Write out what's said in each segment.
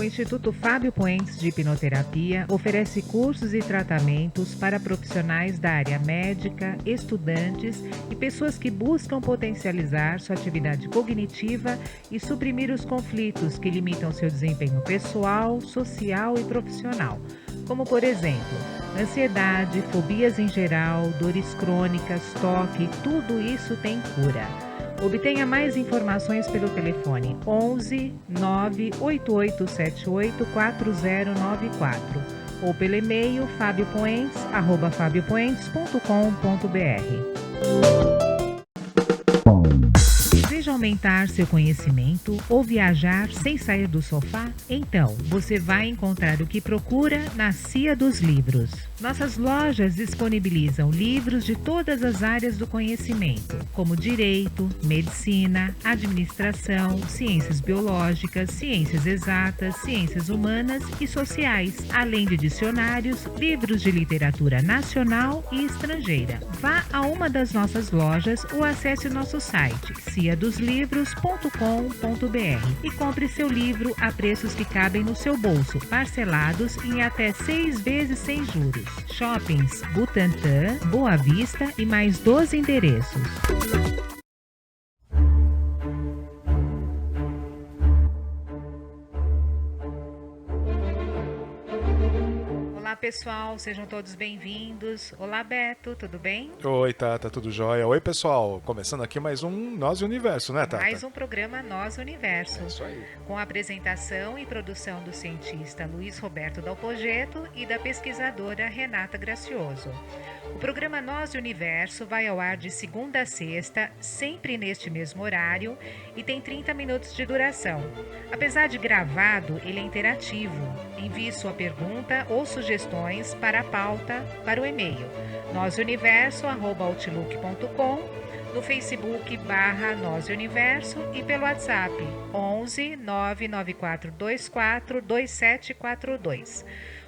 Instituto Fábio Puentes de Hipnoterapia oferece cursos e tratamentos para profissionais da área médica, estudantes e pessoas que buscam potencializar sua atividade cognitiva e suprimir os conflitos que limitam seu desempenho pessoal, social e profissional, como por exemplo, ansiedade, fobias em geral, dores crônicas, toque, tudo isso tem cura. Obtenha mais informações pelo telefone 11 98878 4094 ou pelo e-mail fabiopoentes@fabiopoentes.com.br. Deseja aumentar seu conhecimento ou viajar sem sair do sofá? Então, você vai encontrar o que procura na Cia dos Livros. Nossas lojas disponibilizam livros de todas as áreas do conhecimento, como direito, medicina, administração, ciências biológicas, ciências exatas, ciências humanas e sociais, além de dicionários, livros de literatura nacional e estrangeira. Vá a uma das nossas lojas ou acesse o nosso site ciadoslivros.com.br e compre seu livro a preços que cabem no seu bolso, parcelados em até 6 vezes sem juros. Shoppings Butantã, Boa Vista e mais 12 endereços. Olá pessoal, sejam todos bem-vindos. Olá Beto, tudo bem? Oi Tata, tudo jóia? Oi pessoal, começando aqui mais um Nós e o Universo, né Tata? Mais um programa Nós e o Universo. É isso aí. Com a apresentação e produção do cientista Luiz Roberto Dalpogetto e da pesquisadora Renata Gracioso. O programa Nós e o Universo vai ao ar de segunda a sexta, sempre neste mesmo horário, e tem 30 minutos de duração. Apesar de gravado, ele é interativo. Envie sua pergunta ou sugestões para a pauta para o e-mail nozuniverso@outlook.com, no Facebook /Nós e Universo e pelo WhatsApp 11 99424 2742.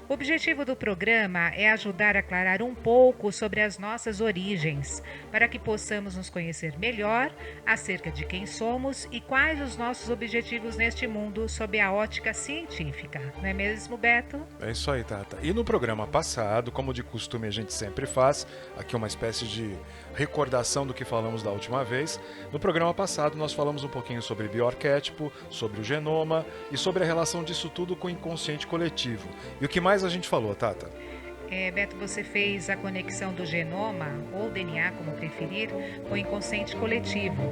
O objetivo do programa é ajudar a aclarar um pouco sobre as nossas origens, para que possamos nos conhecer melhor acerca de quem somos e quais os nossos objetivos neste mundo sob a ótica científica. Não é mesmo, Beto? É isso aí, Tata. E no programa passado, como de costume a gente sempre faz, aqui uma espécie de recordação do que falamos da última vez. No programa passado nós falamos um pouquinho sobre bioarquétipo, sobre o genoma e sobre a relação disso tudo com o inconsciente coletivo. E o que mais a gente falou, Tata? Beto, você fez a conexão do genoma, ou DNA, como preferir, com o inconsciente coletivo.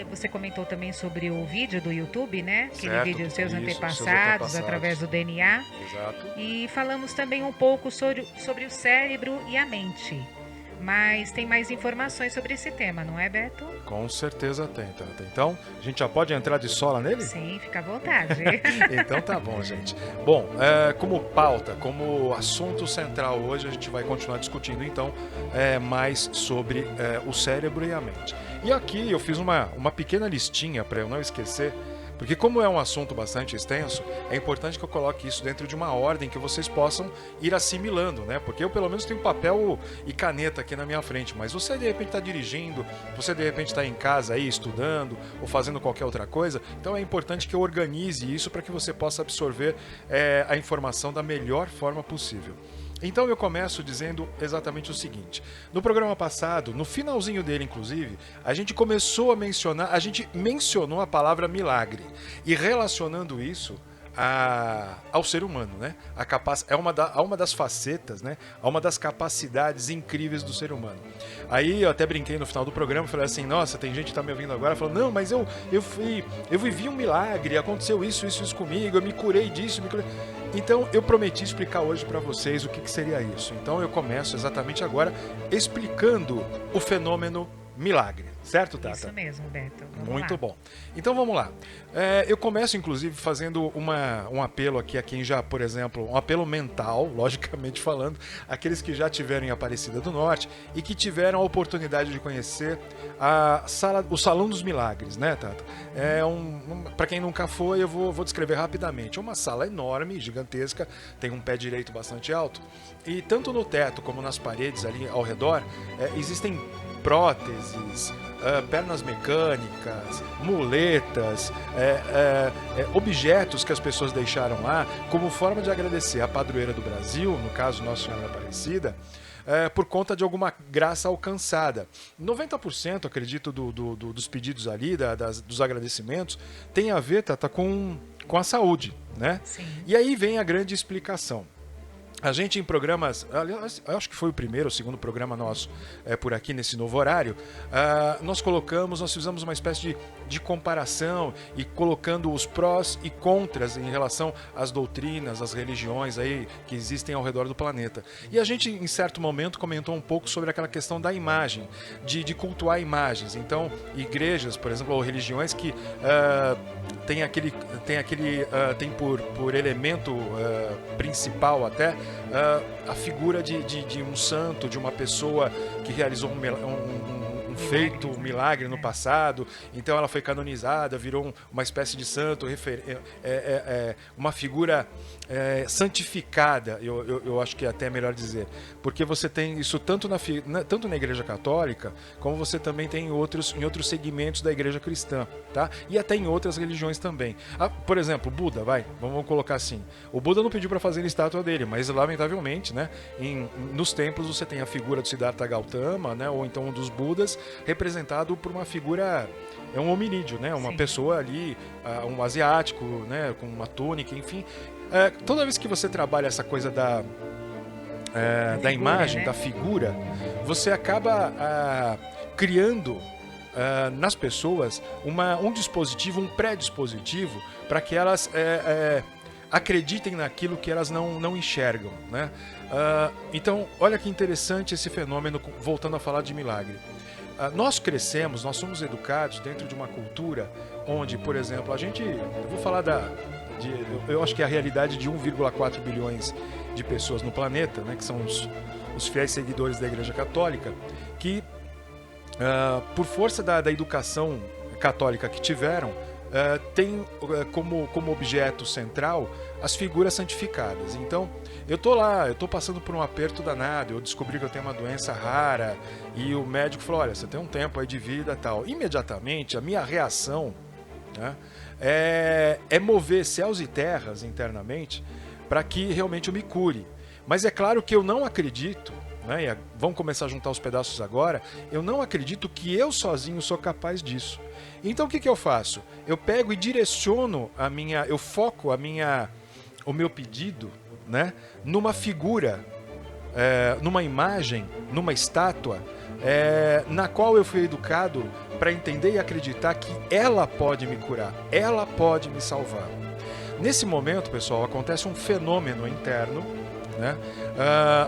Você comentou também sobre o vídeo do YouTube, né? Aquele vídeo dos seus antepassados, através do DNA. Exato. E falamos também um pouco sobre o cérebro e a mente. Mas tem mais informações sobre esse tema, não é, Beto? Com certeza tem, Tata. Então, a gente já pode entrar de sola nele? Sim, fica à vontade. Então tá bom, gente. Bom, como pauta, como assunto central hoje, a gente vai continuar discutindo, então, mais sobre o cérebro e a mente. E aqui eu fiz uma pequena listinha para eu não esquecer, porque como é um assunto bastante extenso, é importante que eu coloque isso dentro de uma ordem que vocês possam ir assimilando, né? Porque eu pelo menos tenho papel e caneta aqui na minha frente, mas você de repente está dirigindo, você de repente está em casa aí estudando ou fazendo qualquer outra coisa, então é importante que eu organize isso para que você possa absorver a informação da melhor forma possível. Então eu começo dizendo exatamente o seguinte. No programa passado, no finalzinho dele inclusive, a gente mencionou a palavra milagre. E relacionando isso ao ser humano, né? A uma das facetas, né? A uma das capacidades incríveis do ser humano. Aí eu até brinquei no final do programa, falei assim, nossa, tem gente que tá me ouvindo agora, falando, não, mas eu vivi um milagre, aconteceu isso comigo, eu me curei disso, Então eu prometi explicar hoje para vocês o que seria isso. Então eu começo exatamente agora explicando o fenômeno milagre. Certo, Tata? Isso mesmo, Beto. Muito bom. Então vamos lá. Eu começo, inclusive, fazendo um apelo aqui a quem já, por exemplo, um apelo mental, logicamente falando, aqueles que já tiveram em Aparecida do Norte e que tiveram a oportunidade de conhecer o Salão dos Milagres, né, Tata? Para quem nunca foi, eu vou descrever rapidamente. É uma sala enorme, gigantesca, tem um pé direito bastante alto e tanto no teto como nas paredes ali ao redor existem próteses, pernas mecânicas, muletas, objetos que as pessoas deixaram lá como forma de agradecer a padroeira do Brasil, no caso Nossa Senhora Aparecida, por conta de alguma graça alcançada. 90%, acredito, dos pedidos ali, dos agradecimentos, tem a ver, Tata, com a saúde, né? Sim. E aí vem a grande explicação. A gente em programas, aliás, acho que foi o primeiro ou segundo programa nosso por aqui nesse novo horário, nós fizemos uma espécie de comparação e colocando os prós e contras em relação às doutrinas, às religiões aí que existem ao redor do planeta. E a gente, em certo momento, comentou um pouco sobre aquela questão da imagem, de cultuar imagens. Então, igrejas, por exemplo, ou religiões que tem por elemento principal até a figura de um santo, de uma pessoa que realizou um milagre no passado, então ela foi canonizada, virou uma espécie de santo, uma figura santificada, eu acho que é até melhor dizer, porque você tem isso tanto na Igreja Católica, como você também tem em outros segmentos da Igreja Cristã, tá? E até em outras religiões também. Por exemplo, Buda, vamos colocar assim, o Buda não pediu para fazer a estátua dele, mas lamentavelmente, né, nos templos você tem a figura do Siddhartha Gautama, né, ou então um dos Budas, representado por uma figura, um hominídeo, né, uma pessoa ali, um asiático, né, com uma túnica, enfim. Toda vez que você trabalha essa coisa da imagem, né, da figura, você acaba criando nas pessoas um dispositivo, um pré-dispositivo para que elas acreditem naquilo que elas não enxergam, né? Então, olha que interessante esse fenômeno, voltando a falar de milagre. Nós crescemos, nós somos educados dentro de uma cultura onde, por exemplo, eu vou falar eu acho que é a realidade de 1,4 bilhões de pessoas no planeta, né, que são os fiéis seguidores da Igreja Católica, que por força da educação católica que tiveram, tem como objeto central as figuras santificadas. Então, eu tô passando por um aperto danado, eu descobri que eu tenho uma doença rara e o médico falou, olha, você tem um tempo aí de vida e tal. Imediatamente, a minha reação, né, é mover céus e terras internamente para que realmente eu me cure. Mas é claro que eu não acredito, né, vamos começar a juntar os pedaços agora, eu não acredito que eu sozinho sou capaz disso. Então o que eu faço? Eu pego e direciono eu foco o meu pedido, né, numa figura, numa imagem, numa estátua, na qual eu fui educado para entender e acreditar que ela pode me curar, ela pode me salvar. Nesse momento, pessoal, acontece um fenômeno interno, né?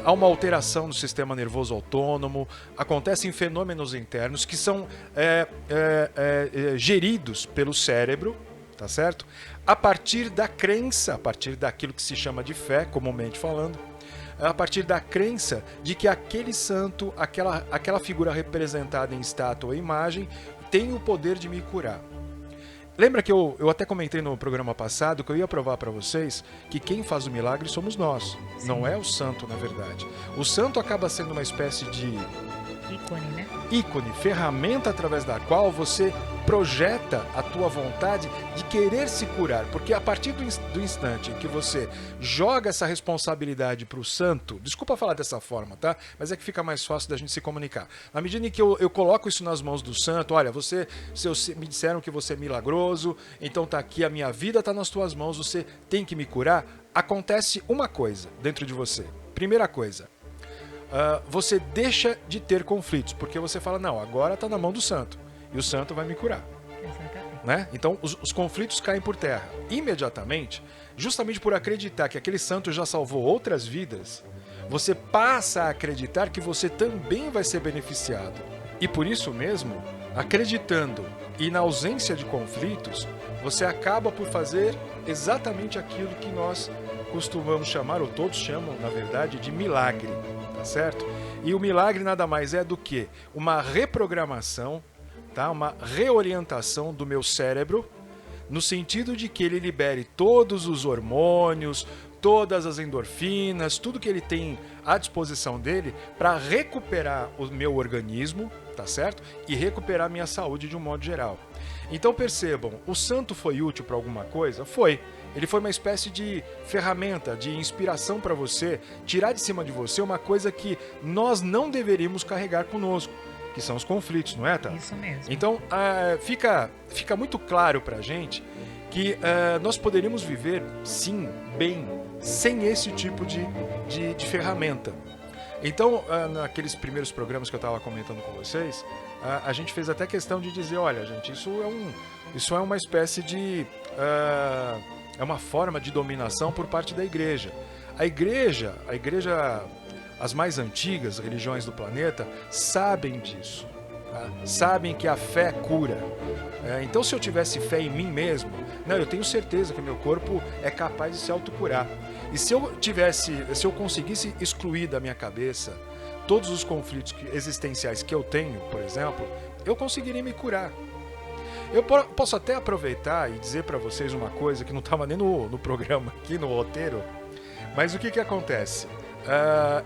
Há uma alteração no sistema nervoso autônomo, acontecem fenômenos internos que são geridos pelo cérebro, tá certo? A partir da crença, a partir daquilo que se chama de fé, comumente falando, a partir da crença de que aquele santo, aquela figura representada em estátua ou imagem, tem o poder de me curar. Lembra que eu até comentei no programa passado que eu ia provar para vocês que quem faz o milagre somos nós. Sim. Não é o santo, na verdade. O santo acaba sendo uma espécie de ícone, né? Ícone, ferramenta através da qual você projeta a tua vontade de querer se curar. Porque a partir do instante que você joga essa responsabilidade para o santo, desculpa falar dessa forma, tá? Mas é que fica mais fácil da gente se comunicar. Na medida em que eu coloco isso nas mãos do santo, olha, me disseram que você é milagroso, então tá aqui, a minha vida tá nas tuas mãos, você tem que me curar, acontece uma coisa dentro de você. Primeira coisa, você deixa de ter conflitos, porque você fala, não, agora está na mão do santo, e o santo vai me curar. Exatamente. Né? Então, os conflitos caem por terra. Imediatamente, justamente por acreditar que aquele santo já salvou outras vidas, você passa a acreditar que você também vai ser beneficiado. E por isso mesmo, acreditando e na ausência de conflitos, você acaba por fazer exatamente aquilo que nós costumamos chamar, ou todos chamam, na verdade, de milagre. Tá certo? E o milagre nada mais é do que uma reprogramação, tá? Uma reorientação do meu cérebro, no sentido de que ele libere todos os hormônios, todas as endorfinas, tudo que ele tem à disposição dele para recuperar o meu organismo, tá certo? E recuperar a minha saúde de um modo geral. Então percebam, o santo foi útil para alguma coisa? Foi. Ele foi uma espécie de ferramenta, de inspiração para você, tirar de cima de você uma coisa que nós não deveríamos carregar conosco, que são os conflitos, não é, tá? Isso mesmo. Então, fica muito claro pra gente que nós poderíamos viver, sim, bem, sem esse tipo de ferramenta. Então, naqueles primeiros programas que eu estava comentando com vocês, a gente fez até questão de dizer, olha, gente, isso é uma espécie de... é uma forma de dominação por parte da igreja. A igreja, as mais antigas religiões do planeta, sabem disso. Tá? Sabem que a fé cura. Então, se eu tivesse fé em mim mesmo, eu tenho certeza que meu corpo é capaz de se autocurar. E se eu conseguisse excluir da minha cabeça todos os conflitos existenciais que eu tenho, por exemplo, eu conseguiria me curar. Eu posso até aproveitar e dizer para vocês uma coisa que não estava nem no programa aqui, no roteiro, mas o que acontece?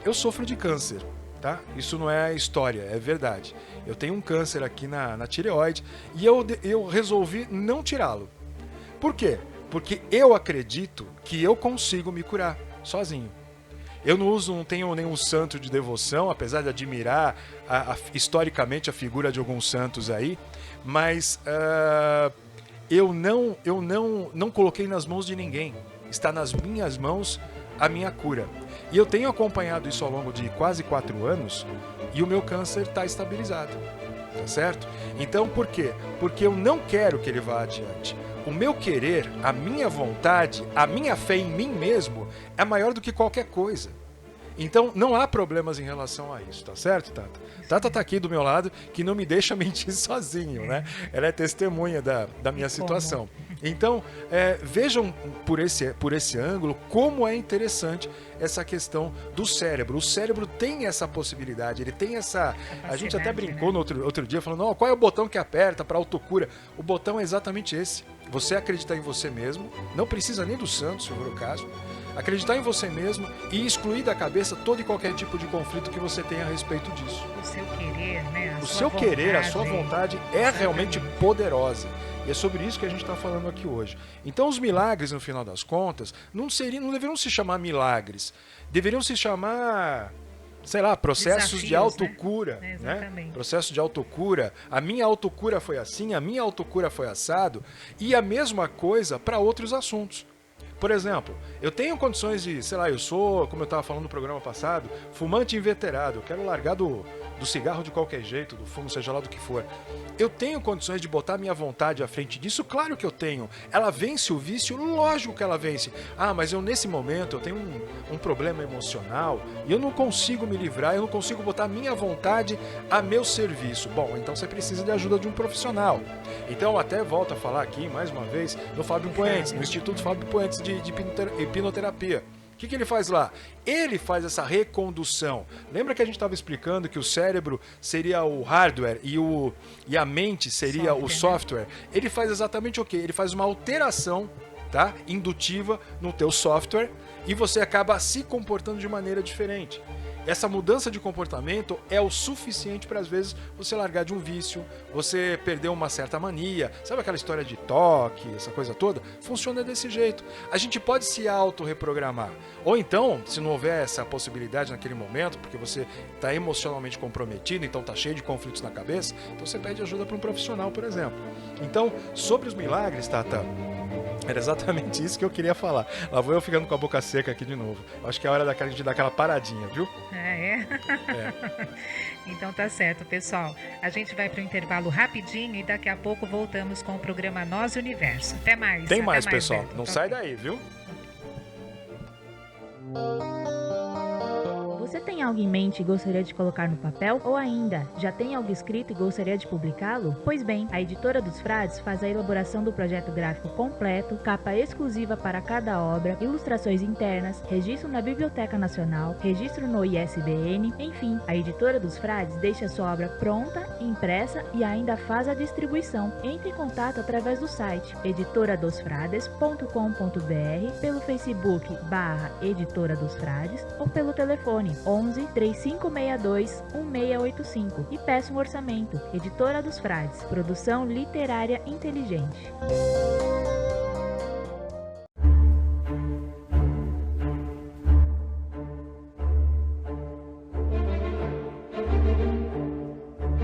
Eu sofro de câncer, tá? Isso não é história, é verdade. Eu tenho um câncer aqui na tireoide e eu resolvi não tirá-lo. Por quê? Porque eu acredito que eu consigo me curar sozinho. Eu não tenho nenhum santo de devoção, apesar de admirar historicamente a figura de alguns santos aí, mas eu não coloquei nas mãos de ninguém. Está nas minhas mãos a minha cura. E eu tenho acompanhado isso ao longo de quase 4 anos e o meu câncer está estabilizado. Tá certo? Então, por quê? Porque eu não quero que ele vá adiante. O meu querer, a minha vontade, a minha fé em mim mesmo é maior do que qualquer coisa. Então, não há problemas em relação a isso, tá certo, Tata? Tata tá aqui do meu lado, que não me deixa mentir sozinho, né? Ela é testemunha da minha situação. Então, vejam por esse ângulo como é interessante essa questão do cérebro. O cérebro tem essa possibilidade, ele tem essa... A gente até brincou no outro dia, falando, qual é o botão que aperta para autocura? O botão é exatamente esse. Você acreditar em você mesmo, não precisa nem do santo, se for o caso. Acreditar em você mesmo e excluir da cabeça todo e qualquer tipo de conflito que você tenha a respeito disso. O seu querer, né? A sua vontade é realmente poderosa. E é sobre isso que a gente está falando aqui hoje. Então os milagres, no final das contas, não deveriam se chamar milagres. Deveriam se chamar, sei lá, processos desafios, de autocura. Né? Exatamente. Processo de autocura. A minha autocura foi assim, a minha autocura foi assado. E a mesma coisa para outros assuntos. Por exemplo, eu tenho condições de, sei lá, eu sou, como eu estava falando no programa passado, fumante inveterado, eu quero largar do cigarro de qualquer jeito, do fumo, seja lá do que for. Eu tenho condições de botar minha vontade à frente disso? Claro que eu tenho. Ela vence o vício? Lógico que ela vence. Mas nesse momento eu tenho um problema emocional e eu não consigo me livrar, eu não consigo botar minha vontade a meu serviço. Bom, então você precisa de ajuda de um profissional. Então eu até volto a falar aqui, mais uma vez, no Fábio Poentes, no Instituto Fábio Poentes de Hipnoterapia. O que ele faz lá? Ele faz essa recondução. Lembra que a gente estava explicando que o cérebro seria o hardware e a mente seria o software? Ele faz exatamente o quê? Ele faz uma alteração, tá? Indutiva no teu software e você acaba se comportando de maneira diferente. Essa mudança de comportamento é o suficiente para, às vezes, você largar de um vício, você perder uma certa mania. Sabe aquela história de toque, essa coisa toda? Funciona desse jeito. A gente pode se auto-reprogramar. Ou então, se não houver essa possibilidade naquele momento, porque você está emocionalmente comprometido, então está cheio de conflitos na cabeça, então você pede ajuda para um profissional, por exemplo. Então, sobre os milagres, Tata, era exatamente isso que eu queria falar. Lá vou eu ficando com a boca seca aqui de novo. Acho que é a hora de dar aquela paradinha, viu? É. Então tá certo, pessoal. A gente vai para o intervalo rapidinho e daqui a pouco voltamos com o programa Nós e Universo. Até mais. Tem mais, pessoal. Beto. Não sai daí, viu? Você tem algo em mente e gostaria de colocar no papel? Ou ainda, já tem algo escrito e gostaria de publicá-lo? Pois bem, a Editora dos Frades faz a elaboração do projeto gráfico completo, capa exclusiva para cada obra, ilustrações internas, registro na Biblioteca Nacional, registro no ISBN, enfim, a Editora dos Frades deixa sua obra pronta, impressa e ainda faz a distribuição. Entre em contato através do site editoradosfrades.com.br, pelo Facebook /Editora dos Frades ou pelo telefone 11 3562 1685 e peça um orçamento. Editora dos Frades, produção literária inteligente.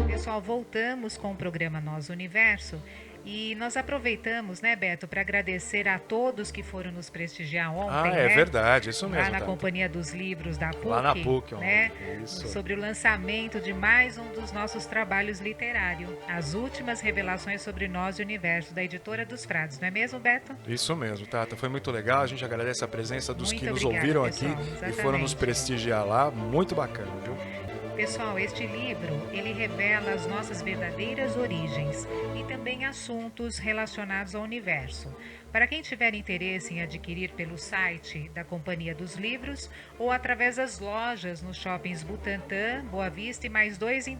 Pessoal, voltamos com o programa Nós Universo e nós aproveitamos, né, Beto, para agradecer a todos que foram nos prestigiar ontem, é né? verdade, isso mesmo. Lá na Companhia dos Livros da PUC. Lá na PUC, né? Isso. Sobre o lançamento de mais um dos nossos trabalhos literários, As Últimas Revelações sobre Nós e o Universo, da Editora dos Frades, não é mesmo, Beto? Isso mesmo, Tata. Foi muito legal. A gente agradece a presença dos Muito que nos obrigada, ouviram pessoal. aqui Exatamente. e foram nos prestigiar lá. Muito bacana, viu? Pessoal, este livro, ele revela as nossas verdadeiras origens e também assuntos relacionados ao universo. Para quem tiver interesse em adquirir pelo site da Companhia dos Livros ou através das lojas nos shoppings Butantã, Boa Vista e mais 12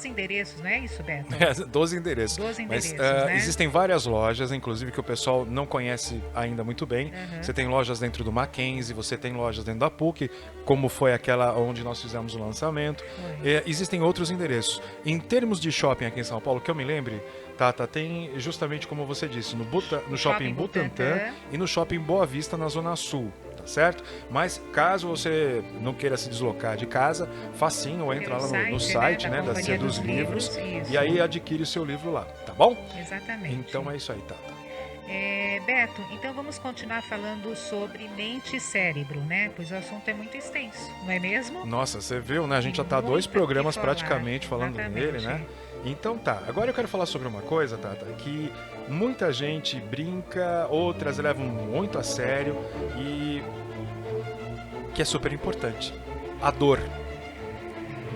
endereços, não é isso, Beto? 12 endereços. 12 Mas endereços, né? existem várias lojas, inclusive que o pessoal não conhece ainda muito bem. Você tem lojas dentro do Mackenzie, você tem lojas dentro da PUC, como foi aquela onde nós fizemos o lançamento. Existem outros endereços. Em termos de shopping aqui em São Paulo, que eu me lembre, Tata, tem justamente como você disse, no shopping Butantã e no shopping Boa Vista, na Zona Sul, tá certo? Mas caso você não queira se deslocar de casa, facinho, entra lá no site, né, da Cia dos Livros e aí adquire o seu livro lá, tá bom? Exatamente. Então é isso aí, Tata. Beto, então vamos continuar falando sobre mente e cérebro, né? Pois o assunto é muito extenso, não é mesmo? Nossa, você viu, né? A gente já tá 2 programas praticamente falando dele, né? Então tá, agora eu quero falar sobre uma coisa, Tata, que muita gente brinca, outras levam muito a sério e que é super importante. A dor.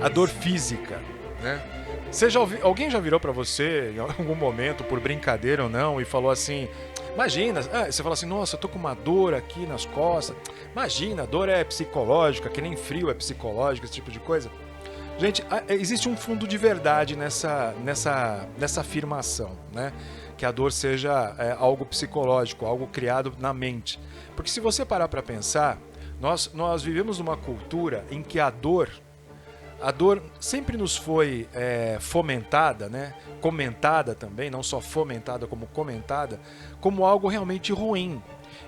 A dor física, né? Alguém já virou pra você em algum momento, por brincadeira ou não, e falou assim, imagina, você fala assim, nossa, eu tô com uma dor aqui nas costas, imagina, a dor é psicológica, que nem frio é psicológico, esse tipo de coisa. Gente, existe um fundo de verdade nessa afirmação, né? Que a dor seja algo psicológico, algo criado na mente. Porque se você parar para pensar, nós vivemos numa cultura em que a dor sempre nos foi fomentada, né? Comentada também, não só fomentada como comentada, como algo realmente ruim.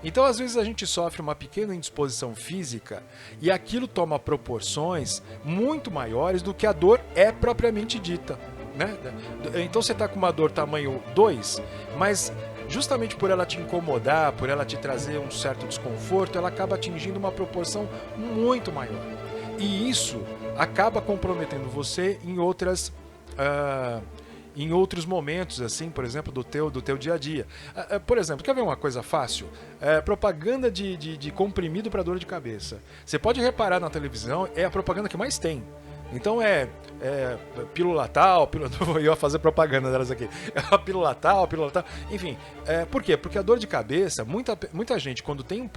Então, às vezes, a gente sofre uma pequena indisposição física e aquilo toma proporções muito maiores do que a dor é propriamente dita, né? Então, você está com uma dor tamanho 2, mas justamente por ela te incomodar, por ela te trazer um certo desconforto, ela acaba atingindo uma proporção muito maior. E isso acaba comprometendo você em outros momentos, assim, por exemplo, do teu dia a dia. Por exemplo, quer ver uma coisa fácil? Propaganda de comprimido para dor de cabeça. Você pode reparar na televisão, é a propaganda que mais tem. Então pílula tal, eu ia fazer propaganda delas aqui. Pílula tal. Enfim, por quê? Porque a dor de cabeça, muita gente quando tem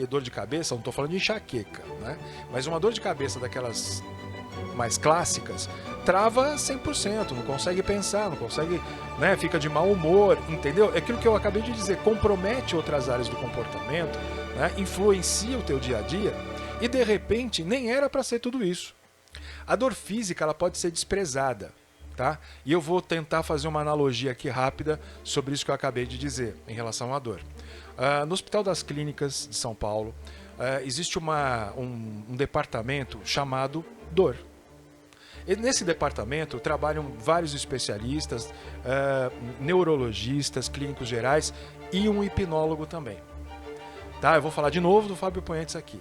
dor de cabeça, não estou falando de enxaqueca, né? Mas uma dor de cabeça daquelas mais clássicas, trava 100%, não consegue pensar, não consegue, né, fica de mau humor, entendeu? É aquilo que eu acabei de dizer, compromete outras áreas do comportamento, né, influencia o teu dia a dia e de repente nem era para ser tudo isso. A dor física ela pode ser desprezada, tá? E eu vou tentar fazer uma analogia aqui rápida sobre isso que eu acabei de dizer em relação à dor. No Hospital das Clínicas de São Paulo existe um departamento chamado dor. E nesse departamento trabalham vários especialistas, neurologistas, clínicos gerais e um hipnólogo também. Tá? Eu vou falar de novo do Fábio Poentes aqui.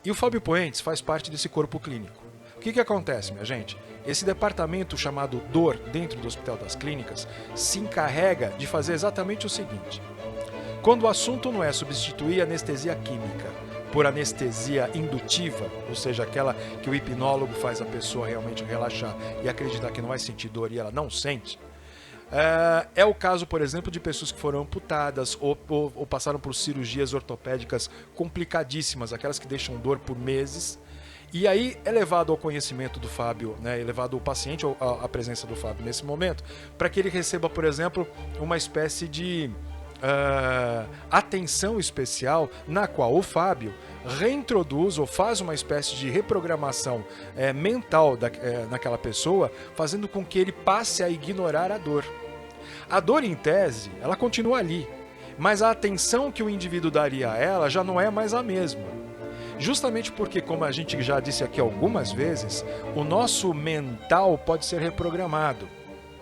E o Fábio Poentes faz parte desse corpo clínico. O que acontece, minha gente? Esse departamento chamado dor dentro do Hospital das Clínicas se encarrega de fazer exatamente o seguinte. Quando o assunto não é substituir a anestesia química por anestesia indutiva, ou seja, aquela que o hipnólogo faz a pessoa realmente relaxar e acreditar que não vai sentir dor e ela não sente. É o caso, por exemplo, de pessoas que foram amputadas ou passaram por cirurgias ortopédicas complicadíssimas, aquelas que deixam dor por meses. E aí é levado ao conhecimento do Fábio, né, é levado o paciente à presença do Fábio nesse momento, para que ele receba, por exemplo, uma espécie de atenção especial, na qual o Fábio reintroduz ou faz uma espécie de reprogramação mental naquela pessoa, fazendo com que ele passe a ignorar a dor. A dor, em tese, ela continua ali, mas a atenção que o indivíduo daria a ela já não é mais a mesma. Justamente porque, como a gente já disse aqui algumas vezes, o nosso mental pode ser reprogramado,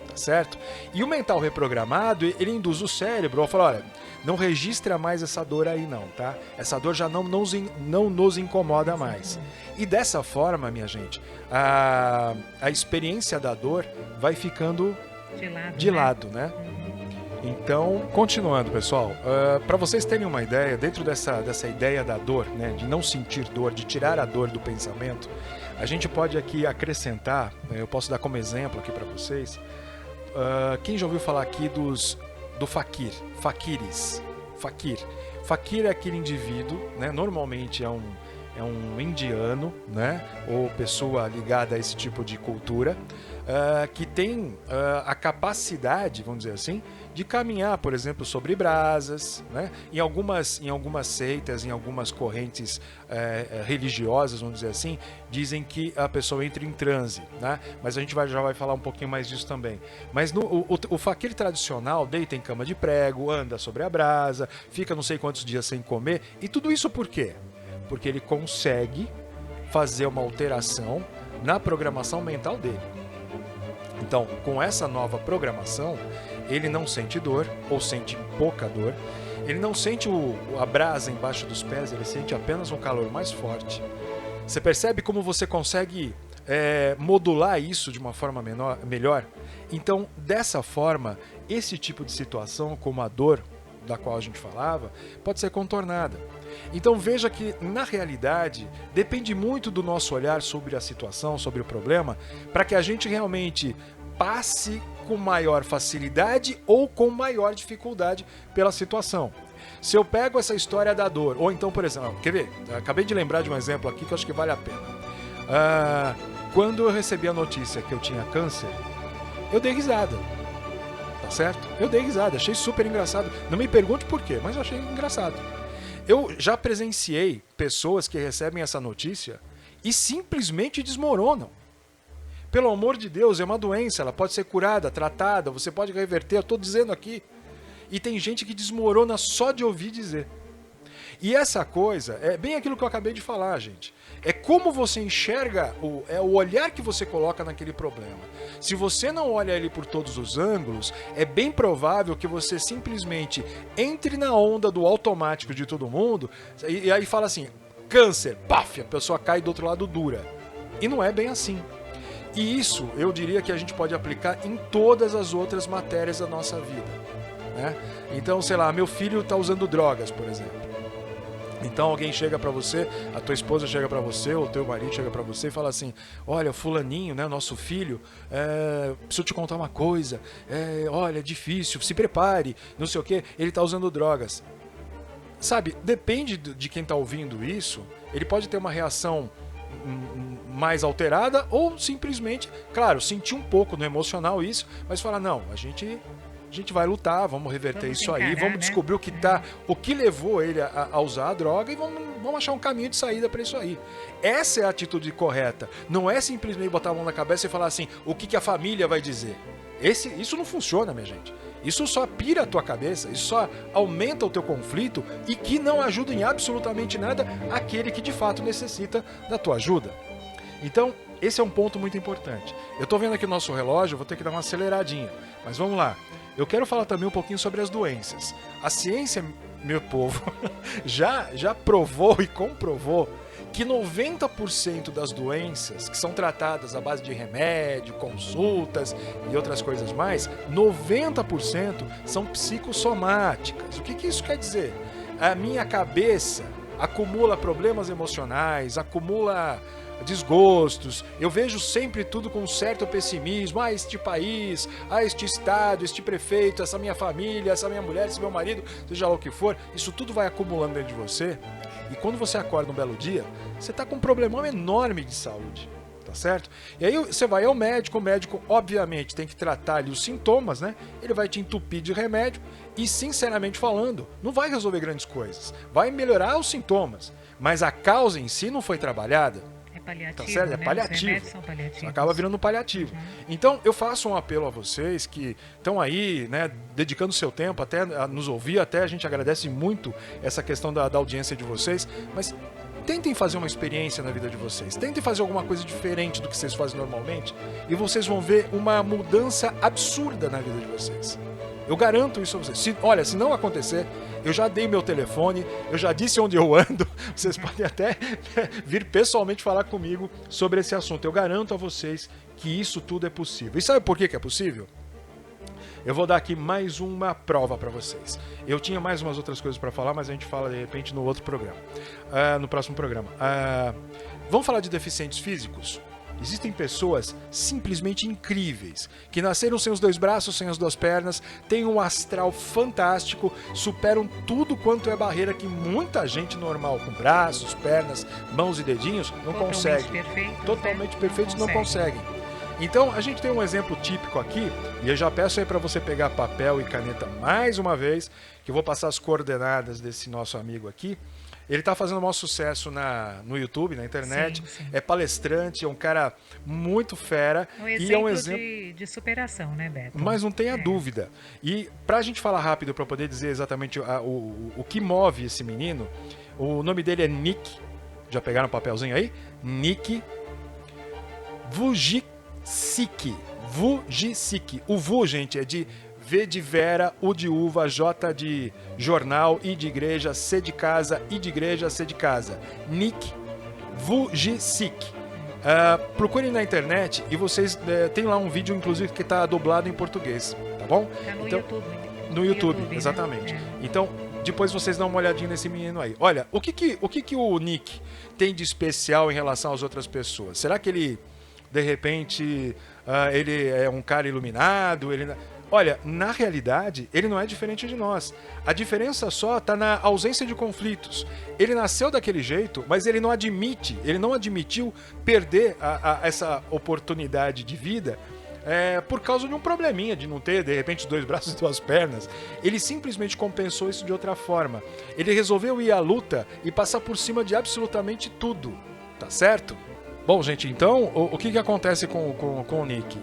tá certo? E o mental reprogramado, ele induz o cérebro a falar, olha, não registra mais essa dor aí não, tá? Essa dor já não nos incomoda mais. E dessa forma, minha gente, a experiência da dor vai ficando de lado, né? Então, continuando, pessoal, para vocês terem uma ideia, dentro dessa ideia da dor, né, de não sentir dor, de tirar a dor do pensamento, a gente pode aqui acrescentar, eu posso dar como exemplo aqui para vocês, quem já ouviu falar aqui do faquir, faquires, faquir. Faquir é aquele indivíduo, né, normalmente é um indiano, né, ou pessoa ligada a esse tipo de cultura, que tem a capacidade, vamos dizer assim, de caminhar, por exemplo, sobre brasas, né? Em algumas seitas, em algumas correntes religiosas, vamos dizer assim, dizem que a pessoa entra em transe, né? Mas a gente já vai falar um pouquinho mais disso também. Mas o faquir tradicional deita em cama de prego, anda sobre a brasa, fica não sei quantos dias sem comer, e tudo isso por quê? Porque ele consegue fazer uma alteração na programação mental dele. Então, com essa nova programação, ele não sente dor, ou sente pouca dor, ele não sente a brasa embaixo dos pés, ele sente apenas um calor mais forte. Você percebe como você consegue modular isso de uma forma melhor? Então, dessa forma, esse tipo de situação, como a dor da qual a gente falava, pode ser contornada. Então veja que, na realidade, depende muito do nosso olhar sobre a situação, sobre o problema, para que a gente realmente passe com maior facilidade ou com maior dificuldade pela situação. Se eu pego essa história da dor, ou então, por exemplo, quer ver? Acabei de lembrar de um exemplo aqui que eu acho que vale a pena. Quando eu recebi a notícia que eu tinha câncer, eu dei risada. Tá certo? Eu dei risada, achei super engraçado. Não me pergunte por quê, mas eu achei engraçado. Eu já presenciei pessoas que recebem essa notícia e simplesmente desmoronam. Pelo amor de Deus, é uma doença, ela pode ser curada, tratada, você pode reverter, eu estou dizendo aqui. E tem gente que desmorona só de ouvir dizer. E essa coisa é bem aquilo que eu acabei de falar, gente. É como você enxerga, o olhar que você coloca naquele problema. Se você não olha ele por todos os ângulos, é bem provável que você simplesmente entre na onda do automático de todo mundo e aí fala assim, câncer, paf, a pessoa cai do outro lado dura. E não é bem assim. E isso, eu diria que a gente pode aplicar em todas as outras matérias da nossa vida, né? Então, sei lá, meu filho está usando drogas, por exemplo. Então alguém chega pra você, a tua esposa chega pra você, ou o teu marido chega pra você e fala assim, olha, fulaninho, né, nosso filho, preciso te contar uma coisa, olha, é difícil, se prepare, não sei o que, ele tá usando drogas. Sabe, depende de quem tá ouvindo isso, ele pode ter uma reação mais alterada ou simplesmente, claro, sentir um pouco no emocional isso, mas falar, não, a gente vai lutar, vamos reverter isso aí, vamos descobrir o que levou ele a usar a droga e vamos achar um caminho de saída para isso aí. Essa é a atitude correta. Não é simplesmente botar a mão na cabeça e falar assim, o que a família vai dizer. Isso não funciona, minha gente. Isso só pira a tua cabeça, isso só aumenta o teu conflito e que não ajuda em absolutamente nada aquele que de fato necessita da tua ajuda. Então, esse é um ponto muito importante. Eu tô vendo aqui o nosso relógio, vou ter que dar uma aceleradinha, mas vamos lá. Eu quero falar também um pouquinho sobre as doenças. A ciência, meu povo, já provou e comprovou que 90% das doenças que são tratadas à base de remédio, consultas e outras coisas mais, 90% são psicossomáticas. O que isso quer dizer? A minha cabeça, acumula problemas emocionais, acumula desgostos. Eu vejo sempre tudo com um certo pessimismo. Este país, este estado, este prefeito, essa minha família, essa minha mulher, esse meu marido, seja lá o que for, isso tudo vai acumulando dentro de você. E quando você acorda um belo dia, você está com um problemão enorme de saúde. Tá certo? E aí você vai ao médico, o médico obviamente tem que tratar ali os sintomas, né? Ele vai te entupir de remédio e, sinceramente falando, não vai resolver grandes coisas. Vai melhorar os sintomas, mas a causa em si não foi trabalhada. É paliativo, tá certo? né? É paliativo. Os remédios são paliativos. Acaba virando paliativo. Então, eu faço um apelo a vocês que estão aí, né, dedicando seu tempo até a nos ouvir, até a gente agradece muito essa questão da audiência de vocês, mas tentem fazer uma experiência na vida de vocês. Tentem fazer alguma coisa diferente do que vocês fazem normalmente e vocês vão ver uma mudança absurda na vida de vocês. Eu garanto isso a vocês. Se não acontecer, eu já dei meu telefone, eu já disse onde eu ando, vocês podem até vir pessoalmente falar comigo sobre esse assunto. Eu garanto a vocês que isso tudo é possível. E sabe por que é possível? Eu vou dar aqui mais uma prova para vocês. Eu tinha mais umas outras coisas para falar, mas a gente fala de repente no outro programa, no próximo programa. Vamos falar de deficientes físicos? Existem pessoas simplesmente incríveis, que nasceram sem os 2 braços, sem as 2 pernas, têm um astral fantástico, superam tudo quanto é barreira que muita gente normal, com braços, pernas, mãos e dedinhos, não consegue. Totalmente perfeitos não conseguem. Então, a gente tem um exemplo típico aqui, e eu já peço aí para você pegar papel e caneta mais uma vez, que eu vou passar as coordenadas desse nosso amigo aqui. Ele está fazendo o maior sucesso no YouTube, na internet, sim. É palestrante, é um cara muito fera. E é um exemplo de superação, né, Beto? Mas não tenha dúvida. E para a gente falar rápido, para poder dizer exatamente o que move esse menino, o nome dele é Nick, já pegaram o papelzinho aí? Nick Vujicic. O Vu, gente, é de V de Vera, U de uva, J de jornal, I de igreja, C de casa, I de igreja, C de casa. Nick Vujicic. Procurem na internet e vocês tem lá um vídeo, inclusive, que está dublado em português, tá bom? Tá no então, YouTube. No YouTube, né? exatamente. Então, depois vocês dão uma olhadinha nesse menino aí. Olha, o que o Nick tem de especial em relação às outras pessoas? Será que ele, de repente, ele é um cara iluminado? Olha, na realidade, ele não é diferente de nós. A diferença só está na ausência de conflitos. Ele nasceu daquele jeito, mas ele não admitiu perder essa oportunidade de vida por causa de um probleminha, de não ter, de repente, 2 braços e 2 pernas. Ele simplesmente compensou isso de outra forma. Ele resolveu ir à luta e passar por cima de absolutamente tudo. Tá certo? Bom, gente, então, o que acontece com o Nick?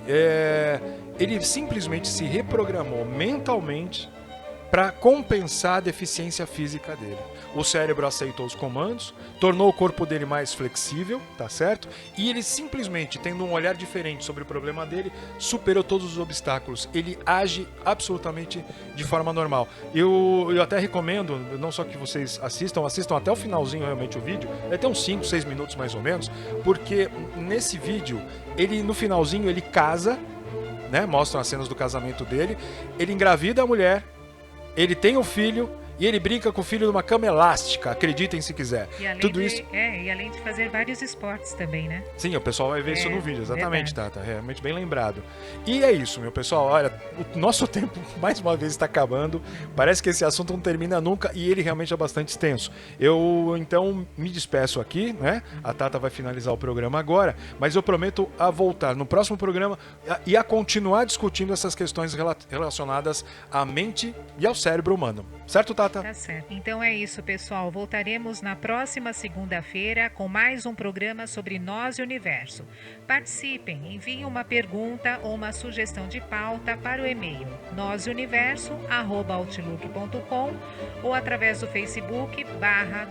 Ele simplesmente se reprogramou mentalmente para compensar a deficiência física dele. O cérebro aceitou os comandos, tornou o corpo dele mais flexível, tá certo? E ele simplesmente, tendo um olhar diferente sobre o problema dele, superou todos os obstáculos. Ele age absolutamente de forma normal. Eu até recomendo, não só que vocês assistam até o finalzinho realmente o vídeo, vai ter uns 5, 6 minutos mais ou menos, porque nesse vídeo, no finalzinho, ele casa, né? Mostram as cenas do casamento dele, ele engravida a mulher, ele tem um filho e ele brinca com o filho numa cama elástica, acreditem se quiser. E além de fazer vários esportes também, né? Sim, o pessoal vai ver isso no vídeo, exatamente, Tata, realmente bem lembrado. E é isso, meu pessoal, olha, o nosso tempo mais uma vez está acabando, parece que esse assunto não termina nunca e ele realmente é bastante extenso. Eu, então, me despeço aqui, né? A Tata vai finalizar o programa agora, mas eu prometo a voltar no próximo programa e a continuar discutindo essas questões relacionadas à mente e ao cérebro humano. Certo, Tata? Tá certo. Então é isso, pessoal. Voltaremos na próxima segunda-feira com mais um programa sobre nós e o universo. Participem, enviem uma pergunta ou uma sugestão de pauta para o e-mail noseuniverso@outlook.com ou através do Facebook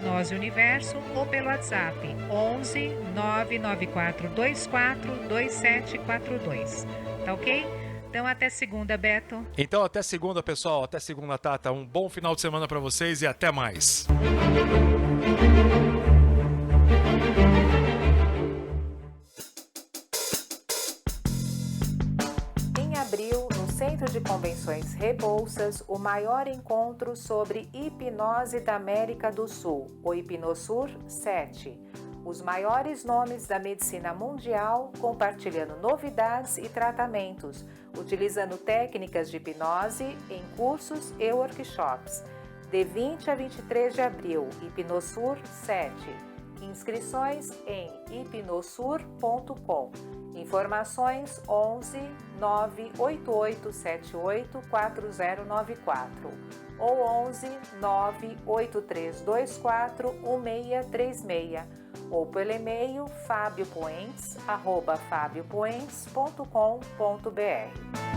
/noseuniverso ou pelo WhatsApp 11 994 24 2742. Tá ok? Então, até segunda, Beto. Então, até segunda, pessoal. Até segunda, Tata. Um bom final de semana para vocês e até mais. Em abril, no Centro de Convenções Rebouças, realizamos o maior encontro sobre hipnose da América do Sul, o Hipnosur 7. Os maiores nomes da medicina mundial compartilhando novidades e tratamentos, utilizando técnicas de hipnose em cursos e workshops. De 20 a 23 de abril, Hipnosur 7. Inscrições em hipnosur.com. Informações 11 98878 4094 ou 11 98324 1636 ou pelo e-mail fabiopoentes@fabiopoentes.com.br.